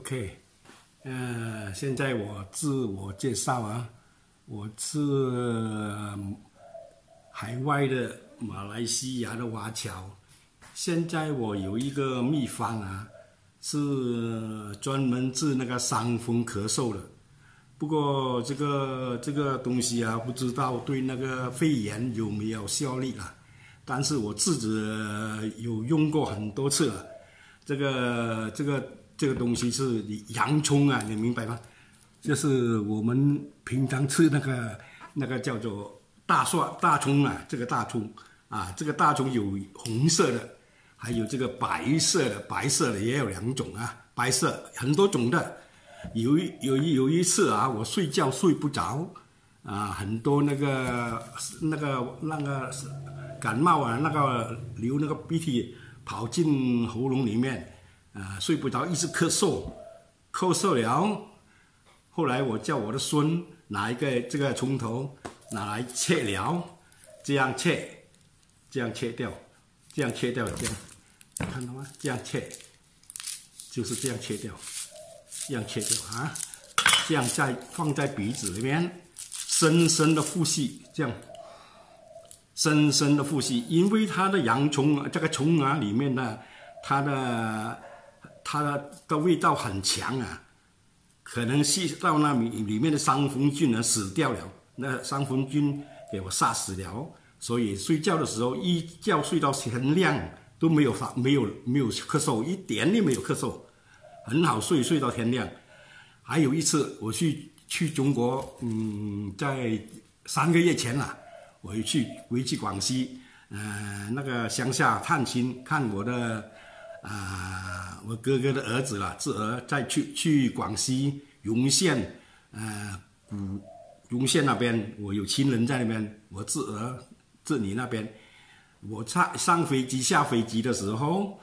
OK， 现在我自我介绍啊，我是海外的马来西亚的华侨。现在我有一个秘方啊，是专门治那个伤风咳嗽的。不过这个东西啊，不知道对那个肺炎有没有效力啦。但是我自己有用过很多次了。这个东西是洋葱啊，你明白吗？就是我们平常吃那个叫做大葱啊，这个大葱啊，这个大葱有红色的，还有这个白色的也有两种啊，白色很多种的。有一次啊，我睡觉睡不着啊，很多那个感冒啊，流那个鼻涕跑进喉咙里面啊，睡不着，一直咳嗽了。后来我叫我的孙拿一个这个葱头拿来切了，这样切掉，这样看到吗？这样切，就是这样切掉啊，这样再放在鼻子里面，深深的呼吸，这样深深的呼吸，因为它的洋葱这个葱啊里面呢，它的味道很强啊，可能吸到那里面的伤风菌呢死掉了，那伤风菌给我杀死了，所以睡觉的时候一觉睡到天亮都没有咳嗽，一点也没有咳嗽，很好睡到天亮。还有一次我去中国，在3个月前了，我回去广西，那个乡下探亲，看我的我哥哥的儿子了，侄儿再去广西容县，容县那边我有亲人在那边，我侄儿侄女那边，我上飞机下飞机的时候，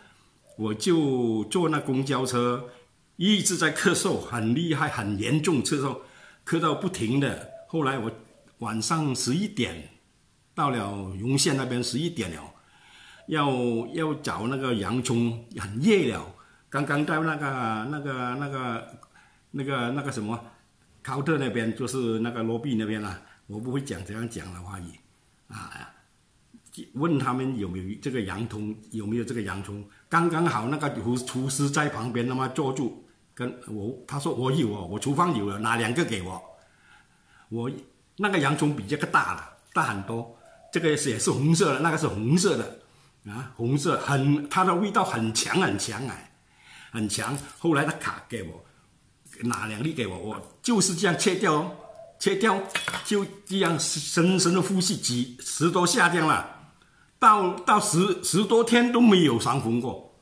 我就坐那公交车，一直在咳嗽，很厉害，很严重，咳到不停的。后来我晚上11点到了容县那边，11点了，要找那个洋葱，很夜了。刚刚到那个什么考特那边，就是那个罗毕那边啦，我不会怎样讲的华语啊。问他们有没有这个洋葱，刚刚好那个厨师在旁边，那么坐住，他说我有哦，我厨房有了，拿2个给我。我那个洋葱比这个大很多，这个也是红色的，那个是红色的啊，红色它的味道很强很强。后来他给我拿2粒给我，我就是这样切掉，就这样深深的呼吸10多下这样了。到十多天都没有伤风过，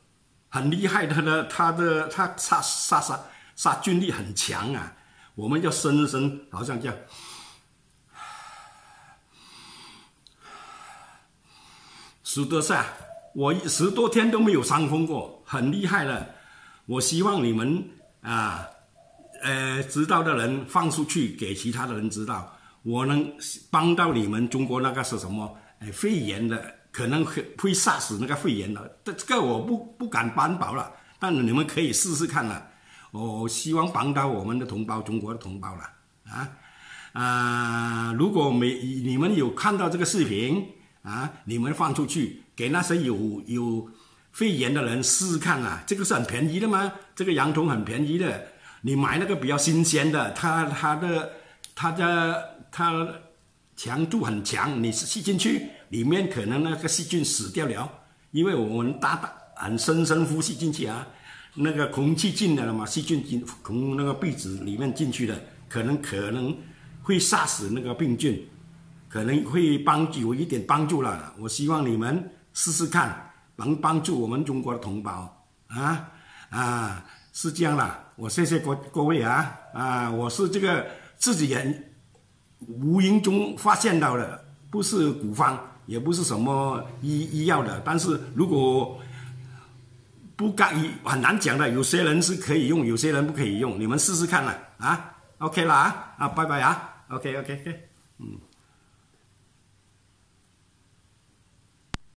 很厉害，它杀菌力很强啊。我们要深好像这样10多下，我10多天都没有伤风过，很厉害了。我希望你们知道的人放出去给其他的人知道，我能帮到你们。中国那个是什么肺炎的，可能会杀死那个肺炎的，这个我不敢担保了，但你们可以试试看了。我希望帮到我们的同胞，中国的同胞了如果你们有看到这个视频你们放出去给那些有肺炎的人试试看啦。这个是很便宜的嘛，这个洋葱很便宜的，你买那个比较新鲜的，它的强度很强，你吸进去里面可能那个细菌死掉了，因为我们很深呼吸进去啊，那个空气进来了嘛，细菌从那个鼻子里面进去的，可能会杀死那个病菌，可能会有一点帮助了。我希望你们试试看，能帮助我们中国的同胞是这样啦。我谢谢各位我是这个自己人无形中发现到的，不是古方，也不是什么医药的，但是如果很难讲的，有些人是可以用，有些人不可以用，你们试试看啦OK 啦拜拜OK